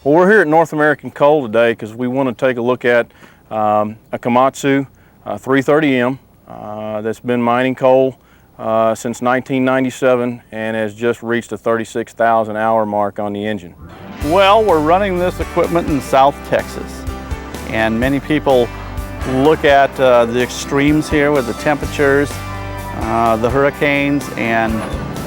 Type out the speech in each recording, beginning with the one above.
Well, we're here at North American Coal today because we want to take a look at a Komatsu 330M that's been mining coal since 1997 and has just reached a 36,000 hour mark on the engine. Well, we're running this equipment in South Texas, and many people look at the extremes here with the temperatures, the hurricanes, and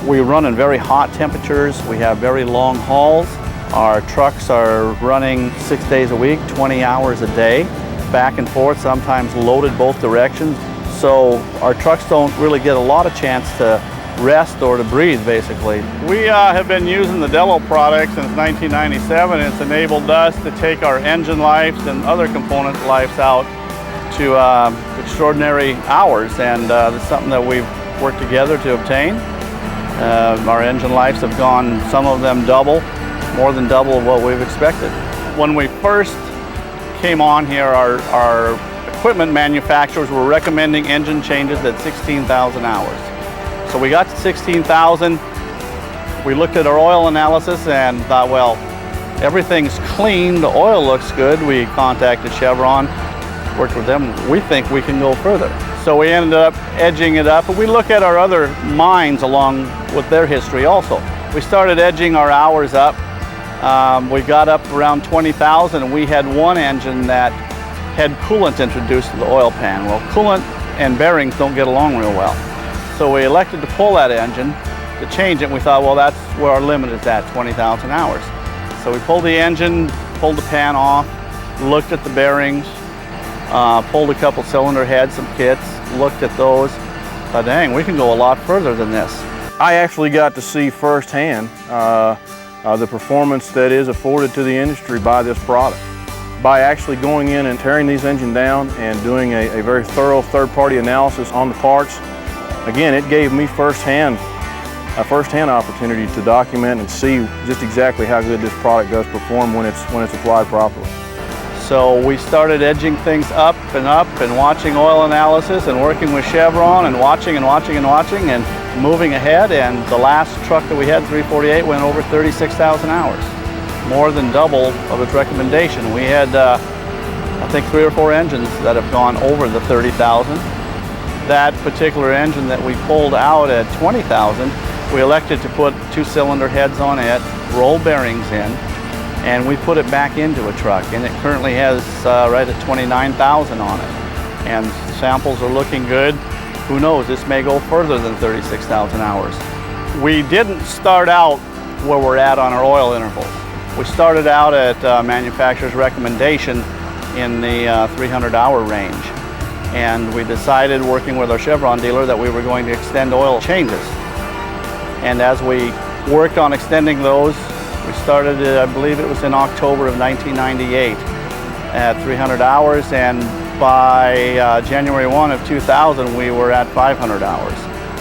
we run in very hot temperatures. We have very long hauls. Our trucks are running 6 days a week, 20 hours a day, back and forth, sometimes loaded both directions. So our trucks don't really get a lot of chance to rest or to breathe, basically. We have been using the Dello product since 1997. It's enabled us to take our engine lives and other component lives out to extraordinary hours, and it's something that we've worked together to obtain. Our engine lives have gone, some of them more than double what we've expected. When we first came on here, our equipment manufacturers were recommending engine changes at 16,000 hours. So we got to 16,000, we looked at our oil analysis and thought, well, everything's clean, the oil looks good. We contacted Chevron, worked with them. We think we can go further. So we ended up edging it up, and we look at our other mines along with their history also. We started edging our hours up. We got up around 20,000, and we had one engine that had coolant introduced to the oil pan. Well, coolant and bearings don't get along real well. So we elected to pull that engine to change it, and we thought, well, that's where our limit is at, 20,000 hours. So we pulled the engine, pulled the pan off, looked at the bearings, pulled a couple cylinder heads, some kits, looked at those, thought, dang, we can go a lot further than this. I actually got to see firsthand the performance that is afforded to the industry by this product. By actually going in and tearing these engines down and doing a very thorough third-party analysis on the parts, again, it gave me a first-hand opportunity to document and see just exactly how good this product does perform when it's applied properly. So we started edging things up and watching oil analysis and working with Chevron and watching and moving ahead, and the last truck that we had, 348, went over 36,000 hours, more than double of its recommendation. We had, I think, 3 or 4 engines that have gone over the 30,000. That particular engine that we pulled out at 20,000, we elected to put 2-cylinder heads on it, roll bearings in, and we put it back into a truck, and it currently has right at 29,000 on it. And samples are looking good. Who knows, this may go further than 36,000 hours. We didn't start out where we're at on our oil intervals. We started out at manufacturer's recommendation in the 300-hour range. And we decided, working with our Chevron dealer, that we were going to extend oil changes. And as we worked on extending those, we started, I believe it was in October of 1998 at 300 hours, and by January 1 of 2000 we were at 500 hours.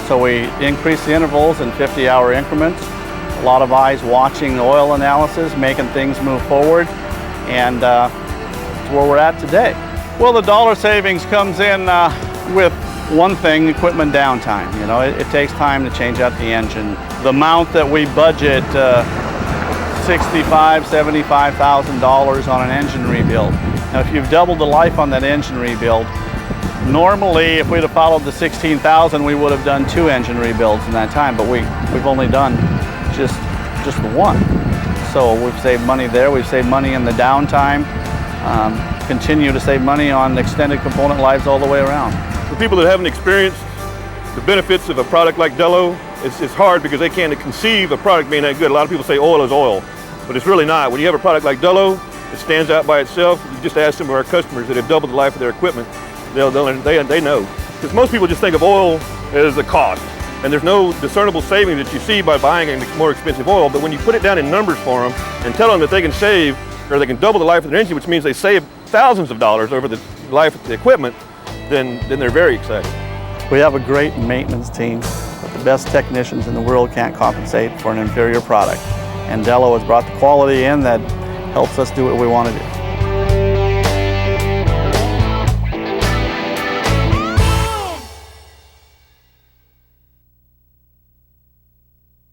So we increased the intervals in 50-hour increments. A lot of eyes watching the oil analysis, making things move forward, and it's where we're at today. Well, the dollar savings comes in with one thing, equipment downtime. You know, it takes time to change out the engine. The amount that we budget, $65,000, $75,000 on an engine rebuild. Now, if you've doubled the life on that engine rebuild, normally if we'd have followed the 16,000, we would have done 2 engine rebuilds in that time, but we've only done just the one. So we've saved money there. We've saved money in the downtime. Continue to save money on extended component lives all the way around. For people that haven't experienced the benefits of a product like Dello, it's hard because they can't conceive a product being that good. A lot of people say oil is oil, but it's really not. When you have a product like Dello, it stands out by itself. You just ask some of our customers that have doubled the life of their equipment, they know. Because most people just think of oil as a cost, and there's no discernible savings that you see by buying a more expensive oil, but when you put it down in numbers for them and tell them that they can save, or they can double the life of their engine, which means they save thousands of dollars over the life of the equipment, then they're very excited. We have a great maintenance team, but the best technicians in the world can't compensate for an inferior product. And Dello has brought the quality in that helps us do what we want to do.